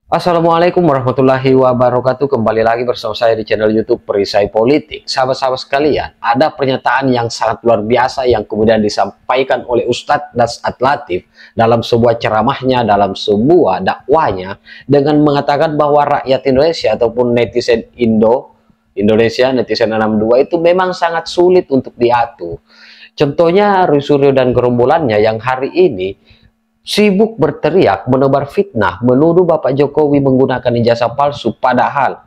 Assalamualaikum warahmatullahi wabarakatuh. Kembali lagi bersama saya di channel YouTube Perisai Politik. Sahabat-sahabat sekalian, ada pernyataan yang sangat luar biasa yang kemudian disampaikan oleh Ustadz Dasat Latif dalam sebuah ceramahnya, dalam sebuah dakwanya, dengan mengatakan bahwa rakyat Indonesia ataupun netizen Indonesia, netizen 62 itu memang sangat sulit untuk diatur. Contohnya Suryo dan gerombolannya yang hari ini sibuk berteriak, menebar fitnah, menuduh Bapak Jokowi menggunakan ijazah palsu, padahal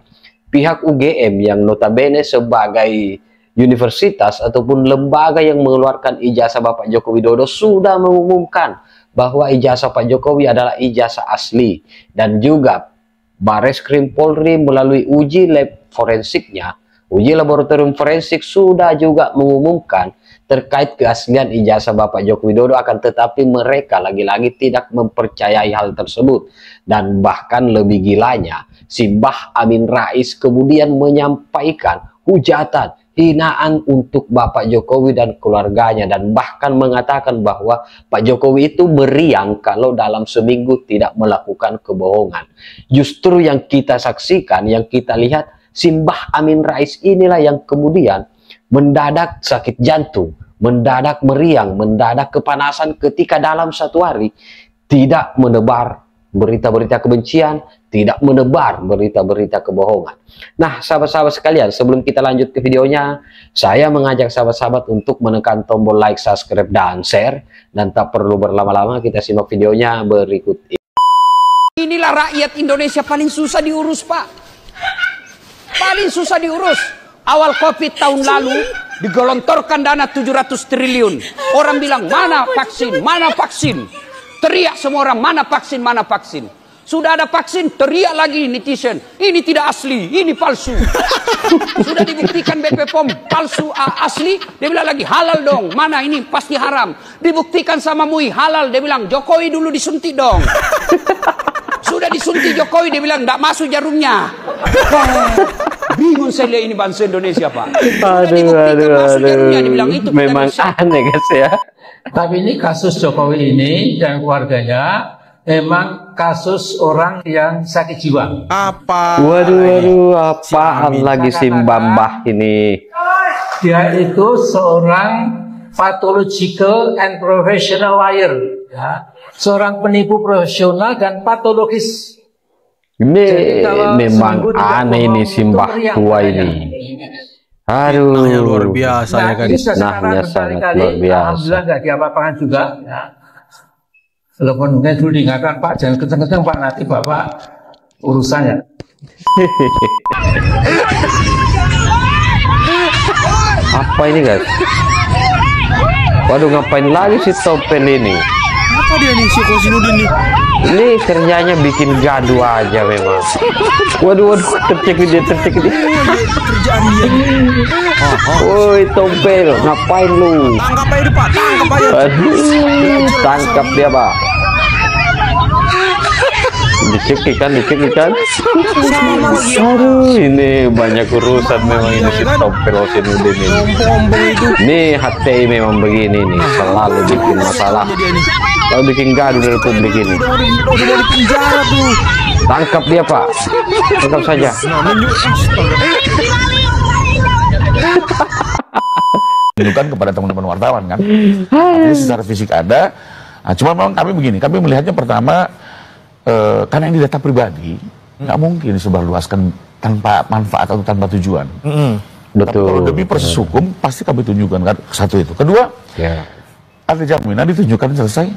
pihak UGM yang notabene sebagai universitas ataupun lembaga yang mengeluarkan ijazah Bapak Joko Widodo sudah mengumumkan bahwa ijazah Pak Jokowi adalah ijazah asli, dan juga Bareskrim Polri melalui uji lab forensiknya, uji laboratorium forensik sudah juga mengumumkan terkait keaslian ijazah Bapak Joko Widodo, akan tetapi mereka lagi-lagi tidak mempercayai hal tersebut. Dan bahkan lebih gilanya, si Mbah Amin Rais kemudian menyampaikan hujatan, hinaan untuk Bapak Jokowi dan keluarganya, dan bahkan mengatakan bahwa Pak Jokowi itu meriang kalau dalam seminggu tidak melakukan kebohongan. Justru yang kita saksikan, yang kita lihat, si Mbah Amin Rais inilah yang kemudian mendadak sakit jantung, mendadak meriang, mendadak kepanasan ketika dalam satu hari tidak menebar berita-berita kebencian, tidak menebar berita-berita kebohongan. Nah, sahabat-sahabat sekalian, sebelum kita lanjut ke videonya, saya mengajak sahabat-sahabat untuk menekan tombol like, subscribe, dan share. Dan tak perlu berlama-lama, kita simak videonya berikut ini. Inilah rakyat Indonesia paling susah diurus, Pak. Paling susah diurus. Awal COVID tahun lalu digelontorkan dana 700 triliun. Orang bilang mana vaksin, mana vaksin. Teriak semua orang mana vaksin, mana vaksin. Sudah ada vaksin, teriak lagi netizen. Ini tidak asli, ini palsu. Sudah dibuktikan BP POM palsu asli, dia bilang lagi halal dong. Mana ini pasti haram. Dibuktikan sama MUI halal, dia bilang Jokowi dulu disuntik dong. Sudah disuntik Jokowi, dia bilang enggak masuk jarumnya. Bingung saya lihat ini bangsa Indonesia, Pak. Aduh. Dibilang itu memang aneh guys ya. Tapi ini kasus Jokowi ini dan keluarganya memang kasus orang yang sakit jiwa. Waduh, apaan lagi si Mbah ini? Dia itu seorang pathological and professional liar, ya. Seorang penipu profesional dan patologis. Ini memang aneh ini si Mbah tua ini. Aduh, fitnahnya luar biasa ya kan. Fitnahnya sangat luar biasa. Alhamdulillah nggak diapa-apakan juga. Ya. Walaupun mungkin dulu diingatkan, Pak jangan kenceng-kenceng Pak, nanti Bapak urusannya. Apa ini guys? Waduh, ngapain lagi si Topel ini? Apa dia nih si Kosinudin nih? Ini kerjanya bikin gaduh aja memang. Waduh, tercek dia. Kerjaan dia. Woi Topel, ngapain lu? Tangkap aja Pak, tangkap aja. Aduh, tangkap dia Pak. Dicek ikan. Aduh, ini banyak urusan memang ini si Topel Kosinudin ini. Ini HTI memang begini nih, selalu bikin masalah. Kalau bikin gaduh dari publik ini. Udah di penjara tuh. Tangkap dia Pak, tangkap saja. Tunjukkan kepada teman-teman wartawan kan. Artinya secara fisik ada. Nah, cuma memang kami begini, kami melihatnya pertama karena ini data pribadi, nggak mungkin disebarluaskan tanpa manfaat atau tanpa tujuan. Betul. Kalau demi proses hukum pasti kami tunjukkan kan. Satu itu. Kedua, Ya. ada jaminan ditunjukkan selesai.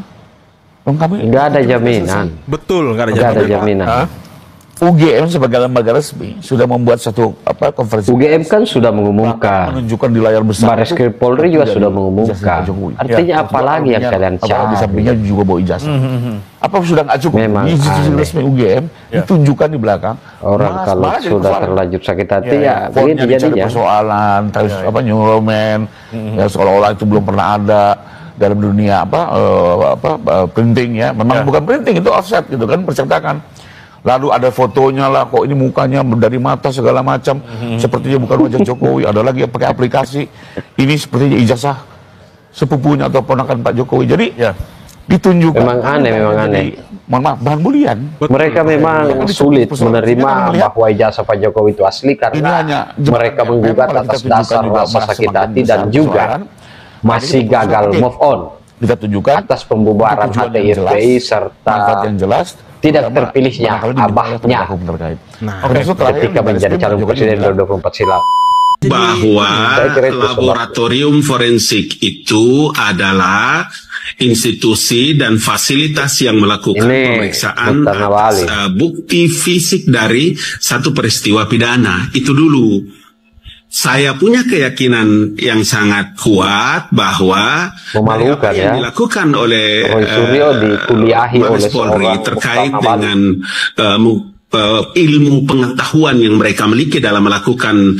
Kami Nggak ada jaminan. Betul, nggak ada Nggak ada jaminan. jaminan. UGM sebagai lembaga resmi sudah membuat satu konferensi. UGM kan sudah mengumumkan. Menunjukkan di layar besar. Bareskrim Polri juga sudah mengumumkan. Artinya apa lagi yang kalian Di sampingnya cari? juga bawa ijazah. Apa sudah nggak cukup? Memang Institusi aneh. resmi UGM ditunjukkan di belakang. Orang kalau malah jadi sudah persoalan. terlanjur sakit hati ya Formnya begitu dicari jadinya. persoalan, terus nyurumen, ya seolah-olah itu belum pernah ada dalam dunia printing ya. Memang bukan printing, itu offset gitu kan, percetakan. Lalu ada fotonya lah, kok ini mukanya dari mata segala macam, sepertinya bukan wajah Jokowi. Ada lagi yang pakai aplikasi, ini sepertinya ijazah sepupunya atau ponakan Pak Jokowi. Jadi ditunjukkan. Memang aneh, memang aneh. Mohon maaf, bahan bulian. Mereka memang sulit menerima bahwa ijazah Pak Jokowi itu asli karena mereka menggugat atas dasar rasa sakit hati dan juga masih gagal move on Kita tunjukkan atas pembubaran HTI serta yang jelas tidak terpilihnya abahnya ketika menjadi calon presiden 2024 silam. Bahwa laboratorium forensik itu adalah institusi dan fasilitas yang melakukan pemeriksaan atas bukti fisik dari satu peristiwa pidana. Itu dulu. Saya punya keyakinan yang sangat kuat bahwa memalukan yang dilakukan oleh Roy Suryo dikuliahi oleh Polri terkait dengan ilmu pengetahuan yang mereka miliki dalam melakukan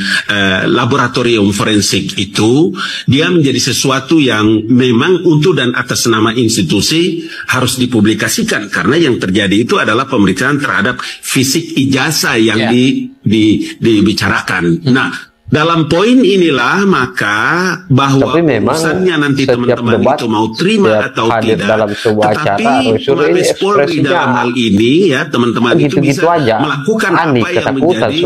laboratorium forensik itu, dia menjadi sesuatu yang memang untuk dan atas nama institusi harus dipublikasikan, karena yang terjadi itu adalah pemeriksaan terhadap fisik ijazah yang dibicarakan. Nah, dalam poin inilah maka bahwa urusannya nanti teman-teman itu mau terima atau tidak, dalam sebuah tetapi Mabes Polri dalam hal ini ya teman-teman itu bisa melakukan apa yang menjadi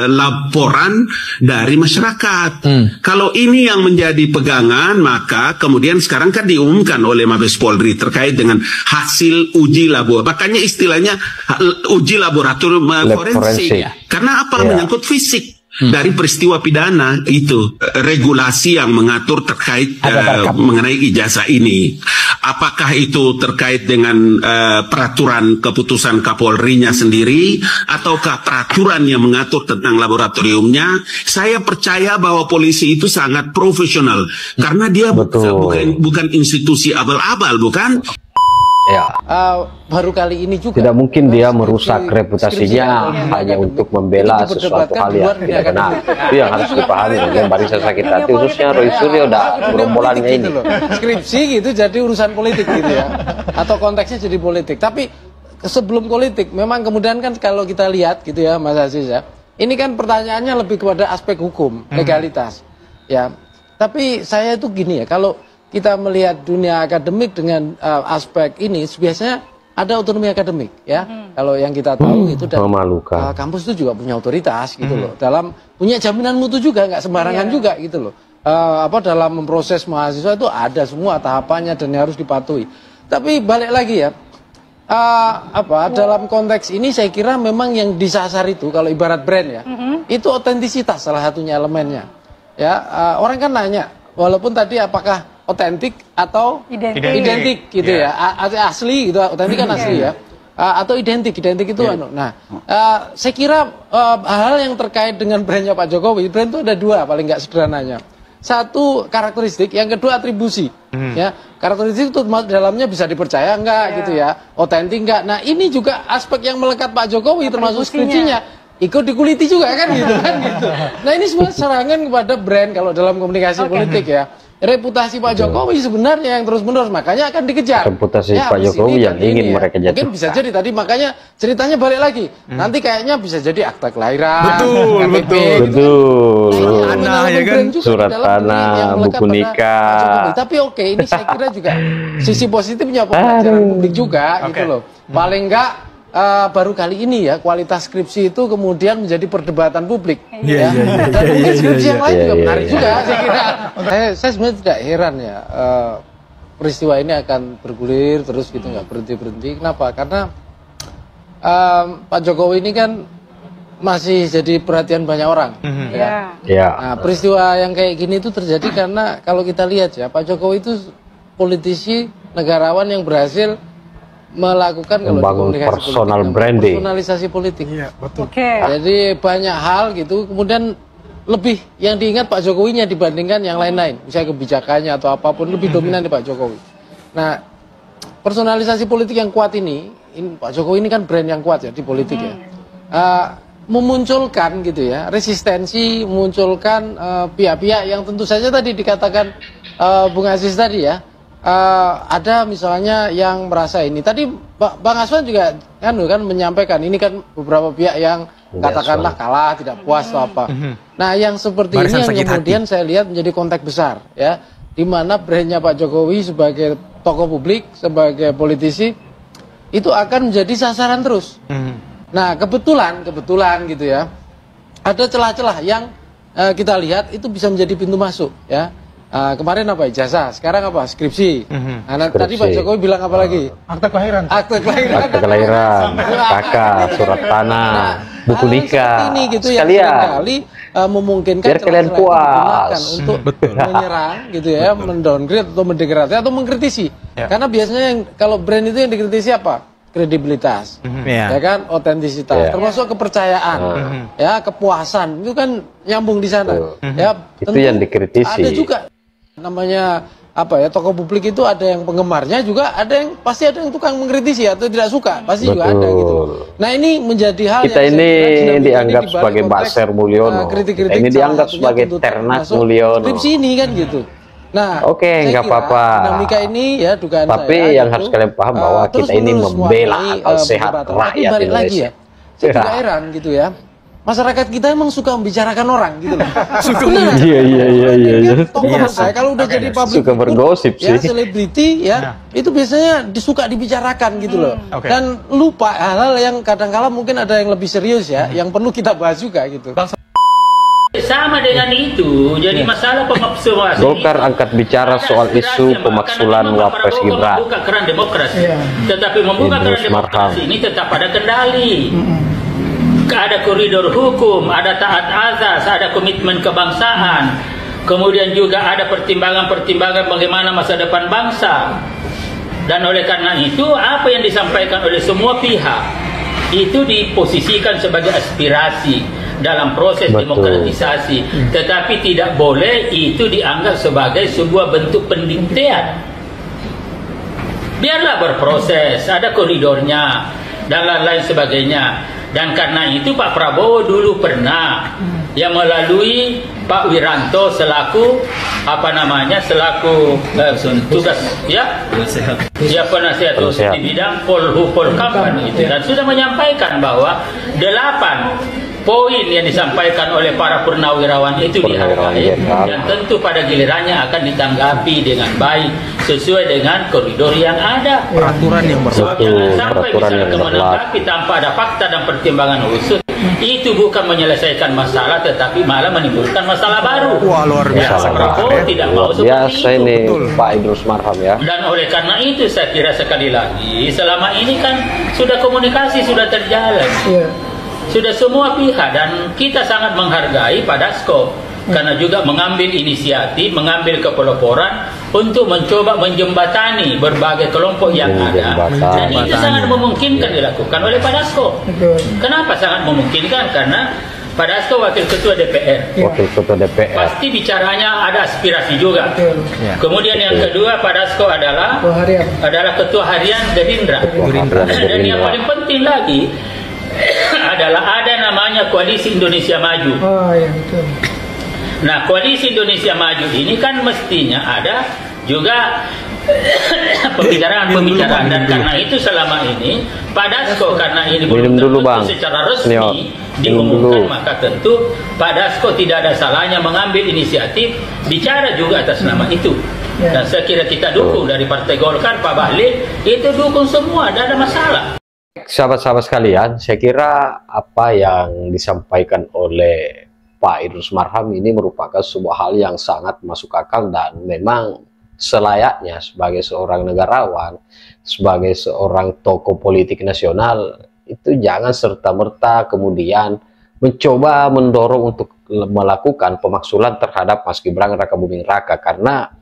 laporan dari masyarakat. Kalau ini yang menjadi pegangan, maka kemudian sekarang kan diumumkan oleh Mabes Polri terkait dengan hasil uji laboratorium. Makanya istilahnya uji laboratorium forensik. Karena apa? Menyangkut fisik dari peristiwa pidana itu, regulasi yang mengatur terkait mengenai ijazah ini. Apakah itu terkait dengan peraturan keputusan Kapolrinya sendiri ataukah peraturan yang mengatur tentang laboratoriumnya? Saya percaya bahwa polisi itu sangat profesional karena dia bukan institusi abal-abal, bukan? Ya. Baru kali ini juga tidak mungkin dia merusak reputasinya hanya untuk membela sesuatu hal yang tidak benar. Itu yang harus dipahami oleh barisan sakit hati, khususnya Roy Suryo dan gerombolannya ini. Skripsi gitu jadi urusan politik gitu ya, atau konteksnya jadi politik. Tapi sebelum politik, memang kemudian kan kalau kita lihat gitu ya, Mas Aziz ya, ini kan pertanyaannya lebih kepada aspek hukum, legalitas, ya. Tapi saya itu gini ya, kalau kita melihat dunia akademik dengan aspek ini, biasanya ada otonomi akademik ya. Kalau yang kita tahu itu dan kampus itu juga punya otoritas gitu loh. Dalam punya jaminan mutu juga, nggak sembarangan juga gitu loh. Dalam memproses mahasiswa itu ada semua tahapannya dan harus dipatuhi. Tapi balik lagi ya, dalam konteks ini saya kira memang yang disasar itu kalau ibarat brand ya, itu otentisitas salah satunya elemennya. Ya, orang kan nanya, walaupun tadi apakah otentik atau identik gitu ya, asli gitu, otentik kan asli ya, atau identik itu nah, saya kira hal yang terkait dengan brandnya Pak Jokowi, brand itu ada dua paling nggak sederhananya. Satu karakteristik, yang kedua atribusi. Ya, karakteristik itu dalamnya bisa dipercaya enggak gitu ya, otentik enggak. Nah, ini juga aspek yang melekat Pak Jokowi termasuk skripsinya. Ikut dikuliti juga kan gitu kan gitu. Nah, ini semua serangan kepada brand kalau dalam komunikasi politik ya. Reputasi Pak Jokowi sebenarnya yang terus-menerus, makanya akan dikejar. Reputasi Pak Jokowi yang ingin mereka jatuhkan. Mungkin bisa jadi tadi, makanya ceritanya balik lagi. Nanti kayaknya bisa jadi akta kelahiran, betul. Tanah ya kan, surat tanah, buku nikah. Tapi oke, ini saya kira juga sisi positifnya pembelajaran publik juga gitu loh. Paling enggak baru kali ini ya kualitas skripsi itu kemudian menjadi perdebatan publik. Dan mungkin skripsi yang lain juga menarik juga saya kira. Saya sebenarnya tidak heran ya peristiwa ini akan bergulir terus gitu, nggak berhenti-berhenti. Kenapa? Karena Pak Jokowi ini kan masih jadi perhatian banyak orang. Nah, peristiwa yang kayak gini itu terjadi karena kalau kita lihat ya, Pak Jokowi itu politisi negarawan yang berhasil melakukan membangun personal branding, personalisasi politik. Iya, betul. Jadi banyak hal gitu, kemudian lebih yang diingat Pak Jokowinya dibandingkan yang lain-lain, misalnya kebijakannya atau apapun lebih dominan di Pak Jokowi. Nah, personalisasi politik yang kuat ini Pak Jokowi ini kan brand yang kuat ya di politik ya. Memunculkan gitu ya, resistensi, memunculkan pihak-pihak yang tentu saja tadi dikatakan Bung Aziz tadi ya. Ada misalnya yang merasa ini tadi Bang Aswan juga kan menyampaikan ini kan beberapa pihak yang katakanlah kalah, tidak puas atau apa. Nah, yang seperti ini yang kemudian saya lihat menjadi konteks besar ya, di mana brandnya Pak Jokowi sebagai tokoh publik, sebagai politisi, itu akan menjadi sasaran terus. Nah, kebetulan gitu ya, ada celah-celah yang kita lihat itu bisa menjadi pintu masuk ya. Kemarin apa ijazah, sekarang apa skripsi. Nah, tadi Pak Jokowi bilang apa lagi? Akte kelahiran. Akte kelahiran. Akte kelahiran, kakak, surat tanah, buku nikah, ini gitu sekalian. yang seringkali memungkinkan Biar kalian puas. untuk menyerang gitu ya, mendowngrade atau mendegradasi atau mengkritisi. Karena biasanya yang, kalau brand itu yang dikritisi apa? Kredibilitas, ya kan, otentisitas, termasuk kepercayaan, ya, kepuasan, itu kan nyambung di sana. Ya, itu yang dikritisi. Ada juga namanya apa ya, tokoh publik itu ada yang penggemarnya juga, ada yang pasti ada yang tukang mengkritisi atau tidak suka, pasti juga ada gitu. Nah, ini menjadi hal kita yang ini dianggap sebagai Baser Mulyono, kita ini dianggap sebagai Ternak Mulyono. Skripsi ini kan gitu. Nah, oke, nggak apa-apa. Dinamika ini ya, dugaan tapi saya, yang harus kalian paham bahwa kita ini membela akal sehat rakyat balik lagi Indonesia. Ya, saya juga heran gitu ya. Masyarakat kita emang suka membicarakan orang gitu loh. Iya. Tokoh saya kalau udah jadi public suka bergosip ya, sih. selebriti ya, itu biasanya disuka dibicarakan gitu loh. Dan lupa hal-hal yang kadang-kala mungkin ada yang lebih serius ya, yang perlu kita bahas juga gitu. Sama dengan itu, jadi masalah pemaksulan. Golkar angkat bicara soal isu pemaksulan Wapres Gibran. Membuka keran demokrasi, tetapi membuka keran demokrasi ini tetap ada kendali. Ada koridor hukum, ada taat azas, ada komitmen kebangsaan. Kemudian juga ada pertimbangan-pertimbangan bagaimana masa depan bangsa. Dan oleh karena itu, apa yang disampaikan oleh semua pihak itu diposisikan sebagai aspirasi dalam proses demokratisasi, tetapi tidak boleh itu dianggap sebagai sebuah bentuk pendidikan. Biarlah berproses, ada koridornya dan lain-lain sebagainya. Dan karena itu Pak Prabowo dulu pernah yang melalui Pak Wiranto selaku selaku tugas penasihat khusus di bidang Polhukam itu, dan sudah menyampaikan bahwa 8 poin yang disampaikan oleh para purnawirawan itu dihargai dan tentu pada gilirannya akan ditanggapi dengan baik sesuai dengan koridor yang ada. Peraturan yang berlaku. Sampai bisa menanggapi tanpa ada fakta dan pertimbangan khusus, itu bukan menyelesaikan masalah tetapi malah menimbulkan masalah baru. Wah, luar biasa. Prabowo tidak mau seperti itu. Ini Pak Idrus Marham ya. Dan oleh karena itu saya kira sekali lagi selama ini kan sudah komunikasi sudah terjalan. Sudah semua pihak, dan kita sangat menghargai Pak Dasko karena juga mengambil inisiatif, mengambil kepeloporan untuk mencoba menjembatani berbagai kelompok yang ada, dan itu sangat memungkinkan dilakukan oleh Pak Dasko. Kenapa sangat memungkinkan? Karena Pak Dasko wakil ketua DPR, pasti bicaranya ada aspirasi juga. Kemudian yang kedua, Pak Dasko adalah ketua harian Gerindra. Dan yang paling penting lagi adalah ada namanya Koalisi Indonesia Maju. Nah, Koalisi Indonesia Maju ini kan mestinya ada juga pembicaraan, dan karena itu selama ini Pak Dasko, karena ini belum tentu secara resmi diumumkan, maka tentu Pak Dasko tidak ada salahnya mengambil inisiatif bicara juga atas nama itu. Dan saya kira kita dukung dari Partai Golkar, Pak Bahlil itu dukung semua, tidak ada masalah. Sahabat-sahabat sekalian, saya kira apa yang disampaikan oleh Pak Idrus Marham ini merupakan sebuah hal yang sangat masuk akal, dan memang selayaknya sebagai seorang negarawan, sebagai seorang tokoh politik nasional, itu jangan serta-merta kemudian mencoba mendorong untuk melakukan pemaksulan terhadap Mas Gibran Rakabuming Raka. Karena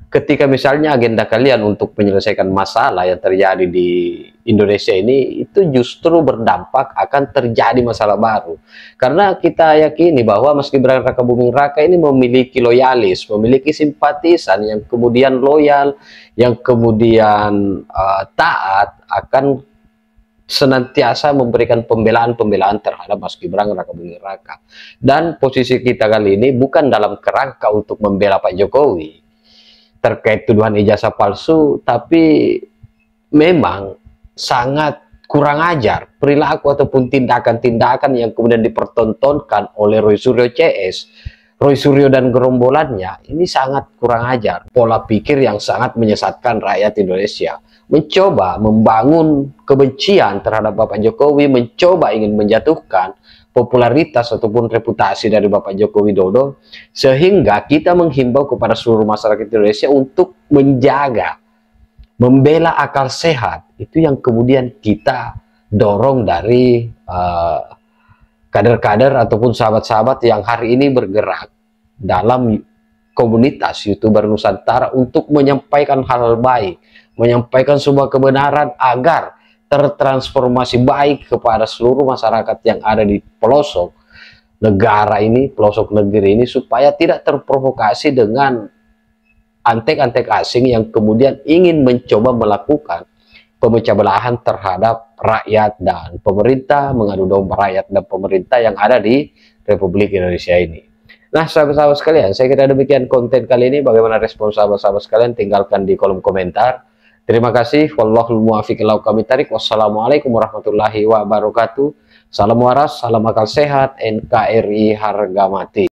ketika misalnya agenda kalian untuk menyelesaikan masalah yang terjadi di Indonesia ini, itu justru berdampak akan terjadi masalah baru. Karena kita yakini bahwa Mas Gibran Rakabuming Raka ini memiliki loyalis, memiliki simpatisan yang kemudian loyal, yang kemudian taat, akan senantiasa memberikan pembelaan-pembelaan terhadap Mas Gibran Rakabuming Raka. Dan posisi kita kali ini bukan dalam kerangka untuk membela Pak Jokowi terkait tuduhan ijazah palsu, tapi memang sangat kurang ajar perilaku ataupun tindakan-tindakan yang kemudian dipertontonkan oleh Roy Suryo CS Roy Suryo dan gerombolannya ini sangat kurang ajar. Pola pikir yang sangat menyesatkan rakyat Indonesia. Mencoba membangun kebencian terhadap Bapak Jokowi, mencoba ingin menjatuhkan popularitas ataupun reputasi dari Bapak Joko Widodo, sehingga kita menghimbau kepada seluruh masyarakat Indonesia untuk menjaga, membela akal sehat. Itu yang kemudian kita dorong dari kader-kader ataupun sahabat-sahabat yang hari ini bergerak dalam komunitas YouTuber Nusantara untuk menyampaikan hal-hal baik, menyampaikan sebuah kebenaran agar tertransformasi baik kepada seluruh masyarakat yang ada di pelosok negara ini, pelosok negeri ini, supaya tidak terprovokasi dengan antek-antek asing yang kemudian ingin mencoba melakukan pemecah belahan terhadap rakyat dan pemerintah, mengadu domba rakyat dan pemerintah yang ada di Republik Indonesia ini. Nah, sahabat-sahabat sekalian, saya kira demikian konten kali ini. Bagaimana respon sahabat-sahabat sekalian? Tinggalkan di kolom komentar. Terima kasih. Wallahul muwaffiq ila aqwamit thoriq. Wassalamualaikum warahmatullahi wabarakatuh. Salam waras, salam akal sehat, NKRI harga mati.